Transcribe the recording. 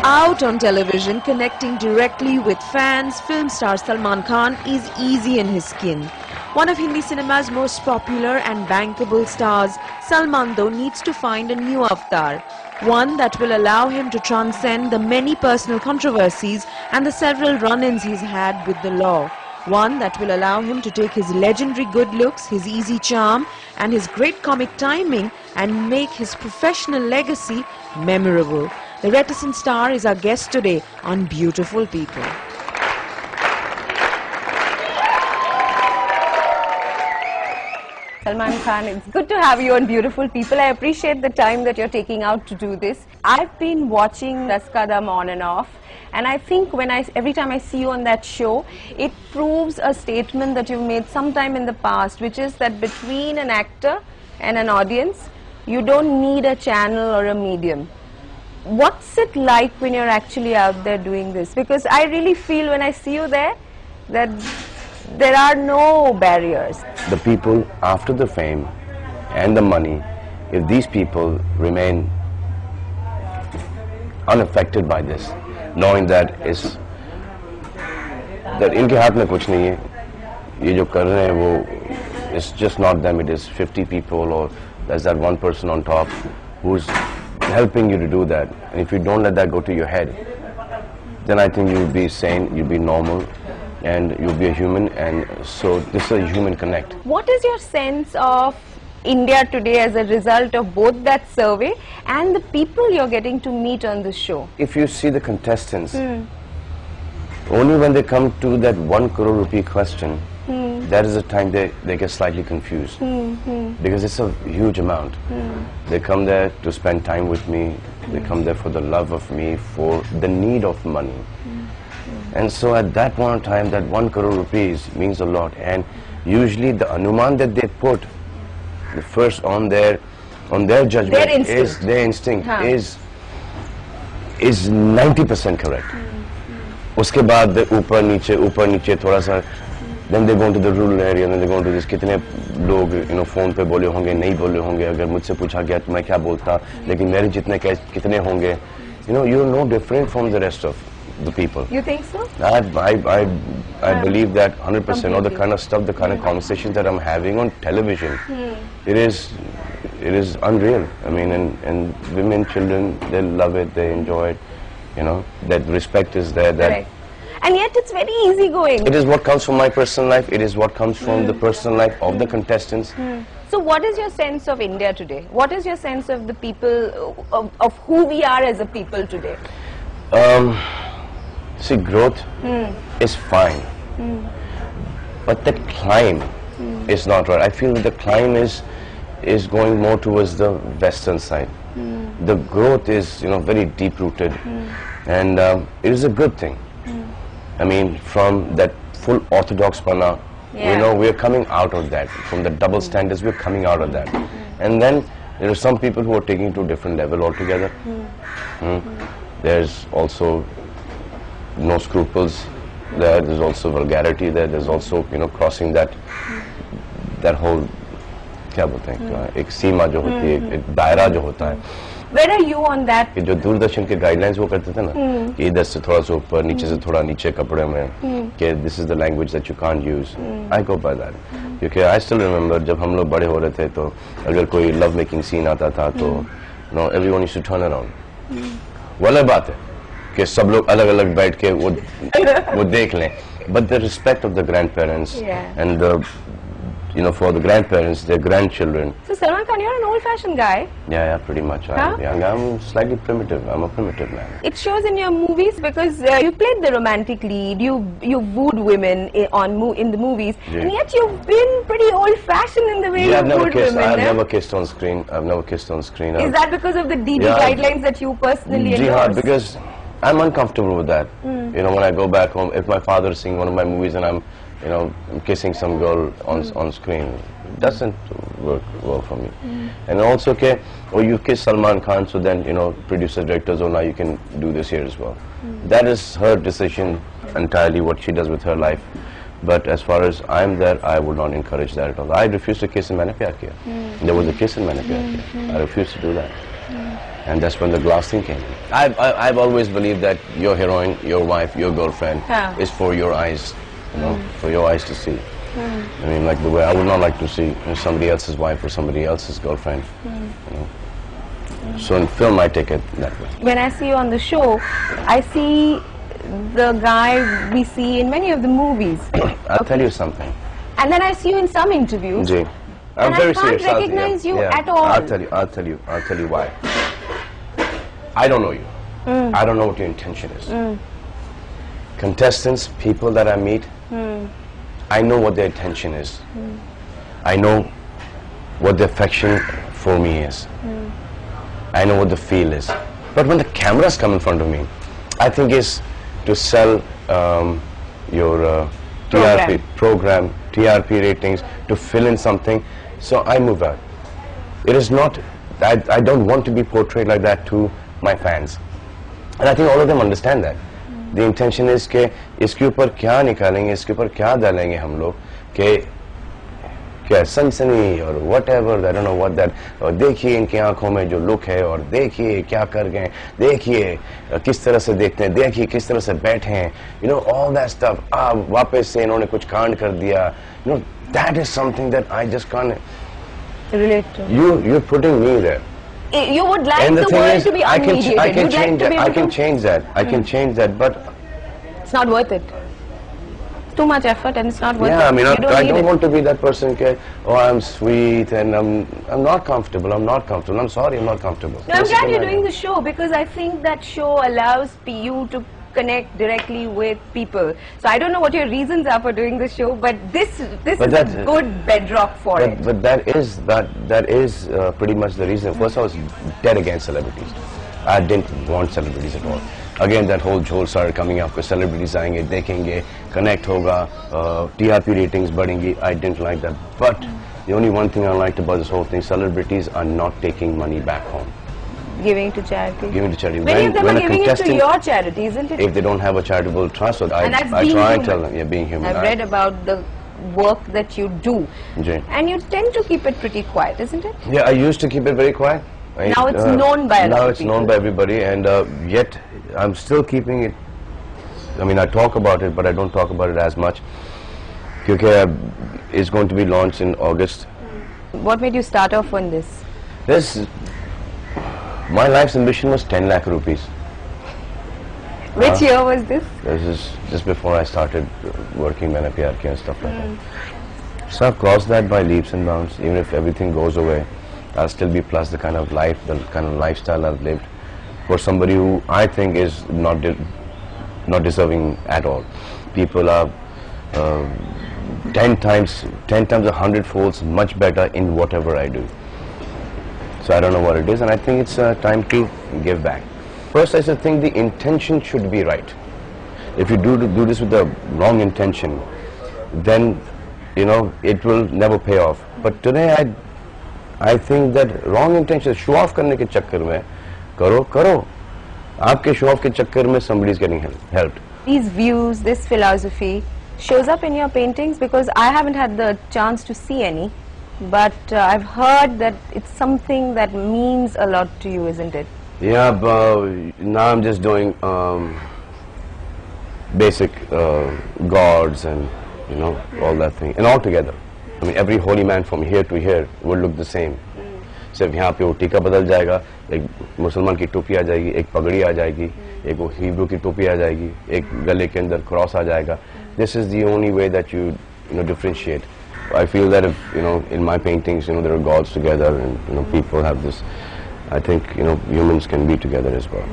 Out on television, connecting directly with fans, film star Salman Khan is easy in his skin. One of Hindi cinema's most popular and bankable stars, Salman though needs to find a new avatar. One that will allow him to transcend the many personal controversies and the several run-ins he's had with the law. One that will allow him to take his legendary good looks, his easy charm and his great comic timing and make his professional legacy memorable. The reticent star is our guest today on Beautiful People. Salman Khan, it's good to have you on Beautiful People. I appreciate the time that you're taking out to do this. I've been watching Das Ka Dum on and off, and I think every time I see you on that show, it proves a statement that you've made sometime in the past, which is that between an actor and an audience, you don't need a channel or a medium. What's it like when you're actually out there doing this? Because I really feel when I see you there that there are no barriers. The people after the fame and the money, if these people remain unaffected by this, knowing that इनके हाथ में कुछ नहीं है, ये जो कर रहे हैं वो, it's just not them, it is 50 people or there's that one person on top who's helping you to do that. And if you don't let that go to your head, then I think you'll be sane, you'll be normal, and you'll be a human, and so this is a human connect. What is your sense of India today as a result of both that survey and the people you're getting to meet on this show? If you see the contestants, only when they come to that 1 crore rupee question, that is the time they get slightly confused, because it's a huge amount. They come there to spend time with me, they come there for the love of me, for the need of money. And so at that point in time, that 1 crore rupees means a lot. And usually the anuman that they put the first on their judgment, their instinct is 90% correct. उसके बाद ऊपर नीचे थोड़ा सा, then they go into the rural area, then they go into this, कितने लोग phone पे बोले होंगे, नहीं बोले होंगे, अगर मुझसे पूछा गया तो मैं क्या बोलता, लेकिन मेरे जितने कितने होंगे, you're no different from the rest of the people. You think so? I believe that 100%. All the kind of stuff, the kind of conversations that I'm having on television, it is unreal. I mean, and women, children, they love it, they enjoy it. That respect is there. Correct. And yet it's very easygoing. It is what comes from my personal life. It is what comes from the personal life of the contestants. So what is your sense of India today? What is your sense of the people, of who we are as a people today? See, growth is fine, but the climb is not right. I feel the climb is going more towards the western side. The growth is very deep rooted, and it is a good thing. I mean, from that full orthodox pana, we're coming out of that. From the double standards, we're coming out of that. And then there are some people who are taking it to a different level altogether. There's also no scruples there. There's also vulgarity there. There's also crossing that whole, क्या बोलते हैं, एक सीमा जो होती है, एक दायरा जो होता है. Where are you on that? जो दूरदर्शन के गाइडलाइंस वो करते थे ना, कि इधर से थोड़ा सा ऊपर, नीचे से थोड़ा नीचे कपड़े में, कि this is the language that you can't use. I go by that. क्योंकि I still remember जब हम लोग बड़े हो रहे थे तो अगर कोई love making scene आता था तो everyone used to turn around. वो अलग बात है कि सब लोग अलग-अलग बैठ के वो देख लें. But the respect of the grandparents and the for the grandparents, their grandchildren. So Salman Khan, you're an old-fashioned guy. Yeah, pretty much. I'm slightly primitive. I'm a primitive man. It shows in your movies because you played the romantic lead. You wooed women in the movies, and yet you've been pretty old-fashioned in the way you wooed women. I've never kissed on screen. I've never kissed on screen. Is that because of the DD guidelines that you personally endorse? Because I'm uncomfortable with that. When I go back home, if my father is seeing one of my movies and I'm kissing some girl on screen, it doesn't work well for me. And also, you kiss Salman Khan, so then producers, directors, now you can do this here as well. That is her decision entirely, what she does with her life. But as far as I'm there, I would not encourage that at all. I refuse to kiss in Maine Pyar Kiya. There was a kiss in Maine Pyar Kiya. I refuse to do that. And that's when the glass thing came in. I've always believed that your heroine, your wife, your girlfriend is for your eyes, you know, for your eyes to see. I mean, like the way I would not like to see somebody else's wife or somebody else's girlfriend. You know. So in film, I take it that way. When I see you on the show, I see the guy we see in many of the movies. I'll tell you something. And then I see you in some interviews. Jay, I'm and very I can't serious. recognize you at all. I'll tell you why. I don't know you. I don't know what your intention is. Contestants, people that I meet, I know what their intention is. I know what the affection for me is. I know what the feel is. But when the cameras come in front of me, I think it's to sell your program, TRP ratings, to fill in something. So I move out. It is not, I don't want to be portrayed like that to my fans. And I think all of them understand that. The intention is कि इसके ऊपर क्या निकालेंगे, इसके ऊपर क्या डालेंगे हम लोग कि क्या सनसनी और whatever, I don't know what that, और देखिए इनकी आंखों में जो लुक है और देखिए क्या कर गए, देखिए किस तरह से देखते हैं, देखिए किस तरह से बैठे हैं, you know, all that stuff. वापस से इन्होंने कुछ कांड कर दिया, you know, that is something that I just can't relate to. You're putting me there. You would like the world to be unmediated. I can change that. I can change that. I can change that, but it's not worth it. It's too much effort, and it's not worth it. Yeah, I mean, I don't want it. to be that person. Okay, oh, I'm sweet, and I'm not comfortable. I'm not comfortable. I'm sorry, I'm not comfortable. No, I'm glad you're doing the show because I think that show allows you to connect directly with people. So I don't know what your reasons are for doing the show, but this is a good bedrock for it. But that is pretty much the reason. First, I was dead against celebrities. I didn't want celebrities at all. Again, that whole jolt started coming up. Because celebrities आएंगे, देखेंगे, connect होगा, TRP ratings बढ़ेंगी. I didn't like that. But the only one thing I liked about this whole thing: celebrities are not taking money back home. Giving to charity. Giving to charity. Many of them are giving it to your charity, isn't it? If they don't have a charitable trust, so I try and tell them, yeah, being human. I've read about the work that you do, and you tend to keep it pretty quiet, isn't it? Yeah, I used to keep it very quiet. Now it's known by a lot of people. Now it's known by everybody, and yet I'm still keeping it. I mean, I talk about it, but I don't talk about it as much. Because it's going to be launched in August. What made you start off on this? My life's ambition was 10 lakh rupees. Which year was this? This is just before I started working in PRK and stuff like that. So I've crossed that by leaps and bounds. Even if everything goes away, I'll still be plus the kind of life, the kind of lifestyle I've lived for somebody who I think is not deserving at all. People are 10 times, 100 folds much better in whatever I do. So I don't know what it is, and I think it's time to give back. First, I should think the intention should be right. If you do this with the wrong intention, then, you know, it will never pay off. But today, I think that wrong intention, show off करने के चक्कर में, करो. आपके show off के चक्कर में somebody is getting helped. These views, this philosophy, shows up in your paintings because I haven't had the chance to see any. But I've heard that it's something that means a lot to you, isn't it? Yeah, but now I'm just doing basic gods and, you know, all that thing, and all together. I mean, every holy man from here to here will look the same. सिर्फ यहाँ पे वो टीका बदल जाएगा, एक मुसलमान की टोपी आ जाएगी, एक पगड़ी आ जाएगी, एक वो हिब्रू की टोपी आ जाएगी, एक गले के अंदर क्रॉस आ जाएगा. This is the only way that you differentiate. I feel that if, you know, in my paintings, you know, there are gods together and, you know, people have this, I think, you know, humans can be together as well.